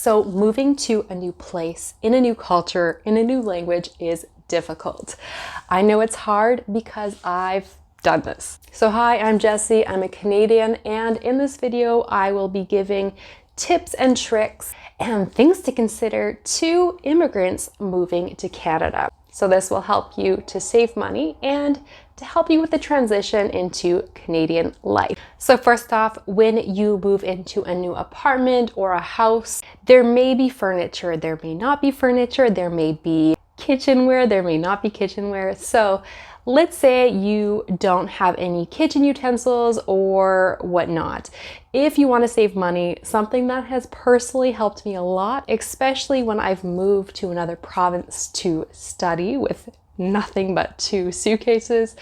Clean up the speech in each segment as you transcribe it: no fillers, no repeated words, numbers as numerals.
So moving to a new place, in a new culture, in a new language is difficult. I know it's hard because I've done this. So hi, I'm Jessie, I'm a Canadian, and in this video I will be giving tips and tricks and things to consider to immigrants moving to Canada. So this will help you to save money and to help you with the transition into Canadian life. So first off, when you move into a new apartment or a house, there may be furniture, there may not be furniture, there may be kitchenware, there may not be kitchenware. So let's say you don't have any kitchen utensils or whatnot. If you want to save money, something that has personally helped me a lot, especially when I've moved to another province to study with nothing but 2 suitcases,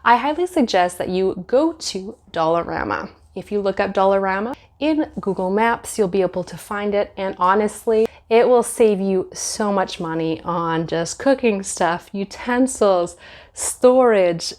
I highly suggest that you go to Dollarama. If you look up Dollarama in Google Maps, you'll be able to find it, and honestly, it will save you so much money on just cooking stuff, utensils, storage,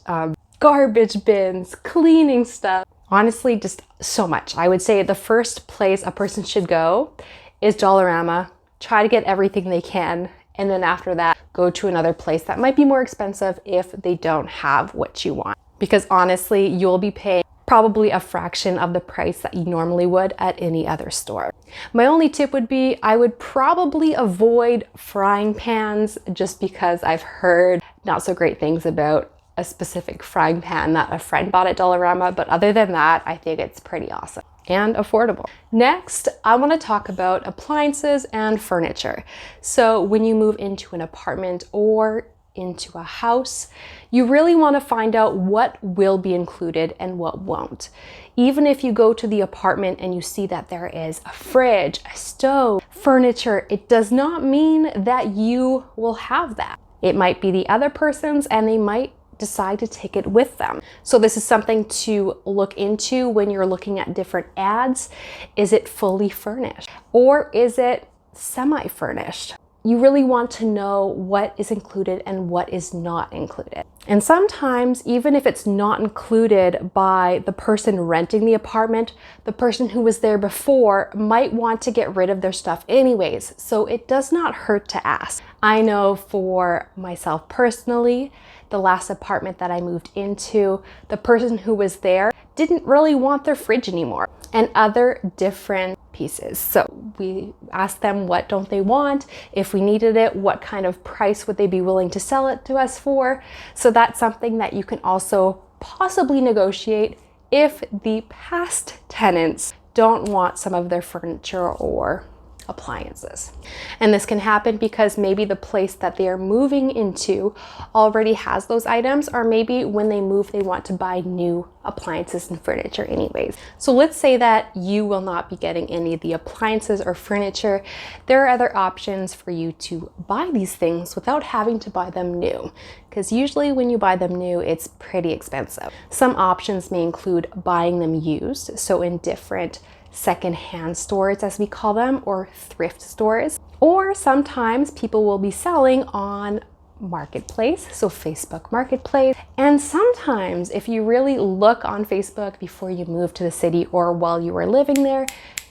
garbage bins, cleaning stuff. Honestly, just so much. I would say the first place a person should go is Dollarama. Try to get everything they can, and then after that, go to another place that might be more expensive if they don't have what you want. Because honestly, you'll be paying probably a fraction of the price that you normally would at any other store. My only tip would be I would probably avoid frying pans, just because I've heard not so great things about a specific frying pan that a friend bought at Dollarama, but other than that, I think it's pretty awesome and affordable. Next, I want to talk about appliances and furniture. So when you move into an apartment or into a house, you really want to find out what will be included and what won't. Even if you go to the apartment and you see that there is a fridge, a stove, furniture, it does not mean that you will have that. It might be the other person's and they might decide to take it with them. So this is something to look into when you're looking at different ads. Is it fully furnished or is it semi-furnished? You really want to know what is included and what is not included. And sometimes, even if it's not included by the person renting the apartment, the person who was there before might want to get rid of their stuff anyways, so it does not hurt to ask. I know for myself personally, the last apartment that I moved into, the person who was there didn't really want their fridge anymore and other different pieces. So we asked them what don't they want, if we needed it, what kind of price would they be willing to sell it to us for. So that's something that you can also possibly negotiate if the past tenants don't want some of their furniture or appliances. And this can happen because maybe the place that they are moving into already has those items, or maybe when they move they want to buy new appliances and furniture anyways. So let's say that you will not be getting any of the appliances or furniture. There are other options for you to buy these things without having to buy them new, because usually when you buy them new it's pretty expensive. Some options may include buying them used, so in different second-hand stores, as we call them, or thrift stores. Or sometimes people will be selling on Marketplace, so Facebook Marketplace. And sometimes if you really look on Facebook before you move to the city or while you are living there,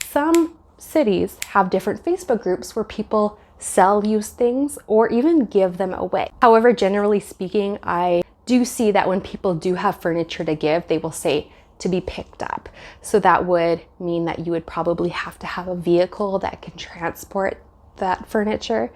some cities have different Facebook groups where people sell used things or even give them away. However, generally speaking, I do see that when people do have furniture to give, they will say to be picked up. So that would mean that you would probably have to have a vehicle that can transport that furniture,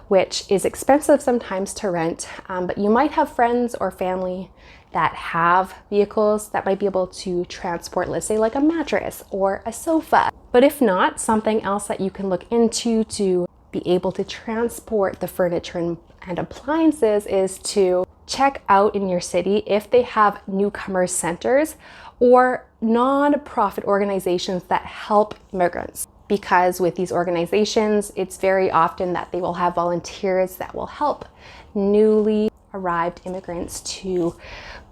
which is expensive sometimes to rent, but you might have friends or family that have vehicles that might be able to transport, let's say like a mattress or a sofa. But if not, something else that you can look into to be able to transport the furniture and appliances is to check out in your city if they have newcomer centers or non-profit organizations that help immigrants. Because with these organizations, it's very often that they will have volunteers that will help newly arrived immigrants to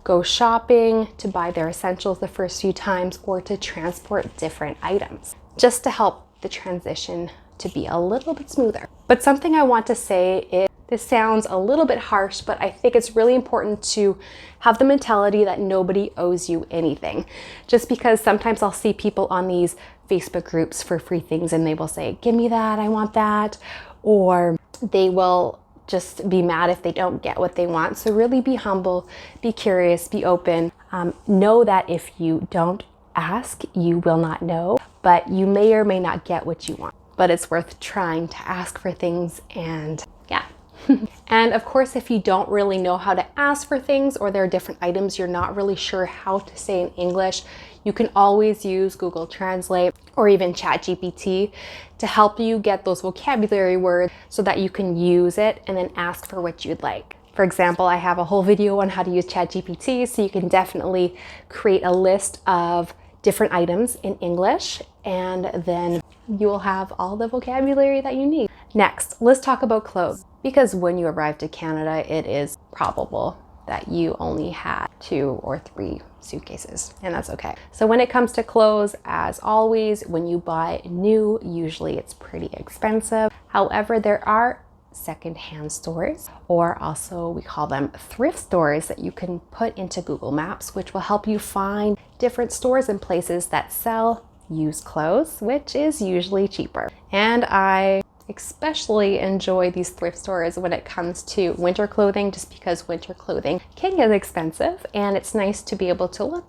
go shopping, to buy their essentials the first few times, or to transport different items, just to help the transition to be a little bit smoother. But something I want to say is This sounds a little bit harsh, but I think it's really important to have the mentality that nobody owes you anything. Just because sometimes I'll see people on these Facebook groups for free things and they will say, give me that, I want that. Or they will just be mad if they don't get what they want. So really be humble, be curious, be open. Know that if you don't ask, you will not know, but you may or may not get what you want. But it's worth trying to ask for things, and yeah. And of course, if you don't really know how to ask for things, or there are different items you're not really sure how to say in English, you can always use Google Translate or even ChatGPT to help you get those vocabulary words so that you can use it and then ask for what you'd like. For example, I have a whole video on how to use ChatGPT, so you can definitely create a list of different items in English, and then you will have all the vocabulary that you need. Next, let's talk about clothes. Because when you arrive to Canada, it is probable that you only had 2 or 3 suitcases, and that's okay. So when it comes to clothes, as always, when you buy new, usually it's pretty expensive. However, there are secondhand stores, or also we call them thrift stores, that you can put into Google Maps, which will help you find different stores and places that sell used clothes, which is usually cheaper. And I especially enjoy these thrift stores when it comes to winter clothing, just because winter clothing can get expensive, and it's nice to be able to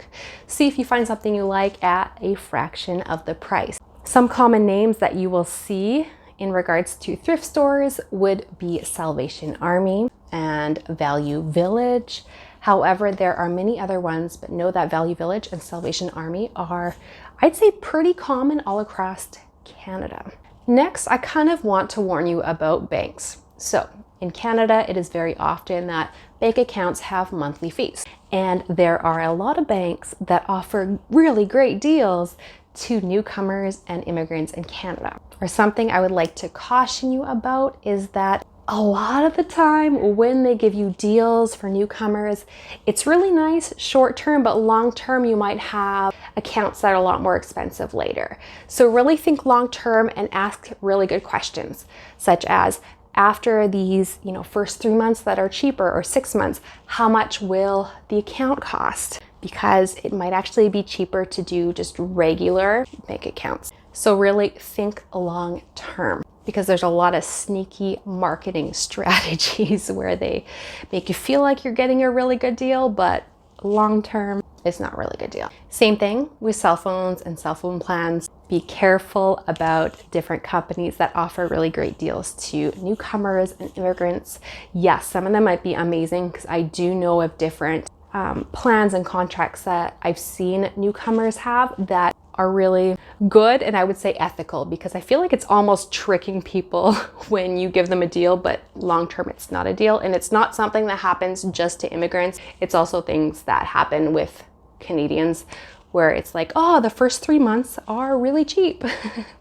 see if you find something you like at a fraction of the price. Some common names that you will see in regards to thrift stores would be Salvation Army and Value Village. However, there are many other ones, but know that Value Village and Salvation Army are, I'd say, pretty common all across Canada. Next, I kind of want to warn you about banks. So in Canada, it is very often that bank accounts have monthly fees, and there are a lot of banks that offer really great deals to newcomers and immigrants in Canada. Or something I would like to caution you about is that a lot of the time when they give you deals for newcomers, it's really nice short term, but long term you might have accounts that are a lot more expensive later. So really think long term and ask really good questions, such as, after these first 3 months that are cheaper, or 6 months, how much will the account cost? Because it might actually be cheaper to do just regular bank accounts. So really think long term, because there's a lot of sneaky marketing strategies where they make you feel like you're getting a really good deal, but long term, it's not a really good deal. Same thing with cell phones and cell phone plans. Be careful about different companies that offer really great deals to newcomers and immigrants. Yes, some of them might be amazing, because I do know of different plans and contracts that I've seen newcomers have that are really good, and I would say ethical, because I feel like it's almost tricking people when you give them a deal, but long term it's not a deal. And it's not something that happens just to immigrants. It's also things that happen with Canadians, where it's like, oh, the first 3 months are really cheap,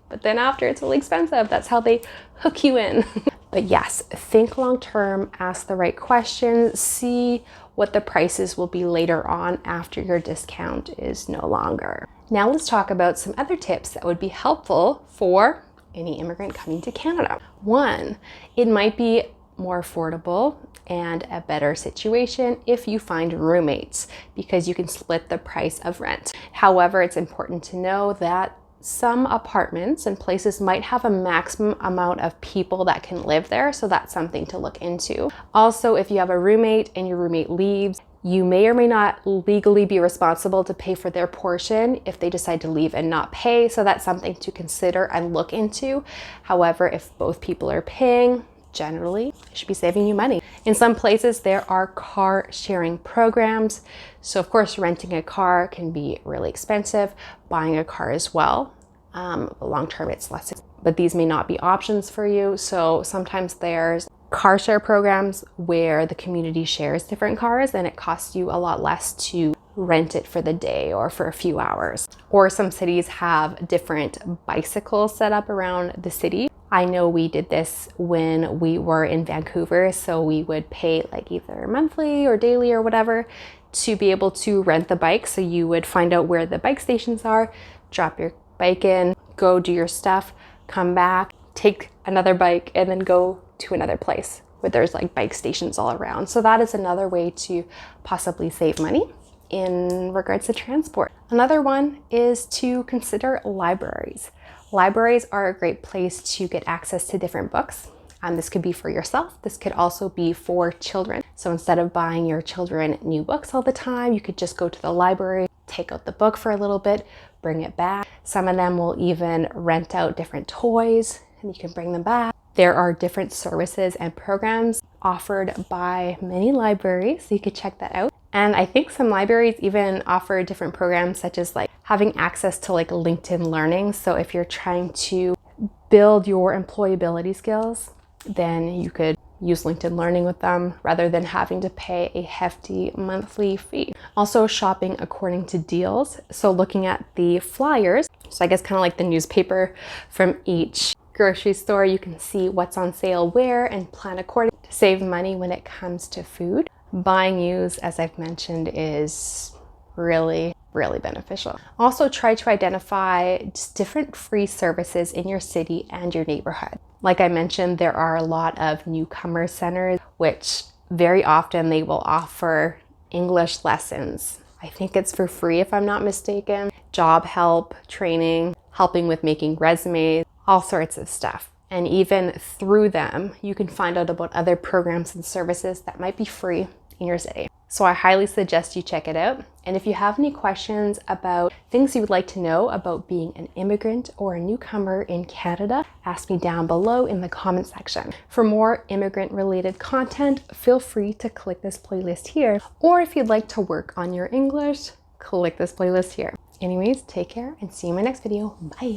but then after it's really expensive. That's how they hook you in. But yes, think long term, ask the right questions, see what the prices will be later on after your discount is no longer. Now let's talk about some other tips that would be helpful for any immigrant coming to Canada. One, it might be more affordable and a better situation if you find roommates, because you can split the price of rent. However, it's important to know that some apartments and places might have a maximum amount of people that can live there, so that's something to look into. Also, if you have a roommate and your roommate leaves, you may or may not legally be responsible to pay for their portion if they decide to leave and not pay, so that's something to consider and look into. However, if both people are paying, generally it should be saving you money. In some places there are car sharing programs, so of course renting a car can be really expensive, buying a car as well. Long term it's less, but these may not be options for you. So sometimes there's car share programs where the community shares different cars, and it costs you a lot less to rent it for the day or for a few hours. Or some cities have different bicycles set up around the city. I know we did this when we were in Vancouver, so we would pay like either monthly or daily or whatever to be able to rent the bike. So you would find out where the bike stations are, drop your bike in, go do your stuff, come back, take another bike, and then go to another place. where there's like bike stations all around. So that is another way to possibly save money in regards to transport. Another one is to consider libraries. Libraries are a great place to get access to different books. This could be for yourself. This could also be for children. So instead of buying your children new books all the time, you could just go to the library, take out the book for a little bit, bring it back. Some of them will even rent out different toys and you can bring them back. There are different services and programs offered by many libraries, so you could check that out. And I think some libraries even offer different programs, such as like having access to like LinkedIn Learning. So if you're trying to build your employability skills, then you could use LinkedIn Learning with them rather than having to pay a hefty monthly fee. Also shopping according to deals. So looking at the flyers, so I guess kind of like the newspaper from each grocery store, you can see what's on sale where and plan accordingly to save money when it comes to food. Buying used, as I've mentioned, is really beneficial. Also try to identify just different free services in your city and your neighborhood. Like I mentioned, there are a lot of newcomer centers, which very often they will offer English lessons. I think it's for free if I'm not mistaken. Job help, training, helping with making resumes, all sorts of stuff. And even through them, you can find out about other programs and services that might be free in your city. So I highly suggest you check it out. And if you have any questions about things you would like to know about being an immigrant or a newcomer in Canada, ask me down below in the comment section. For more immigrant related content, feel free to click this playlist here. Or if you'd like to work on your English, click this playlist here. Anyways, take care and see you in my next video. Bye.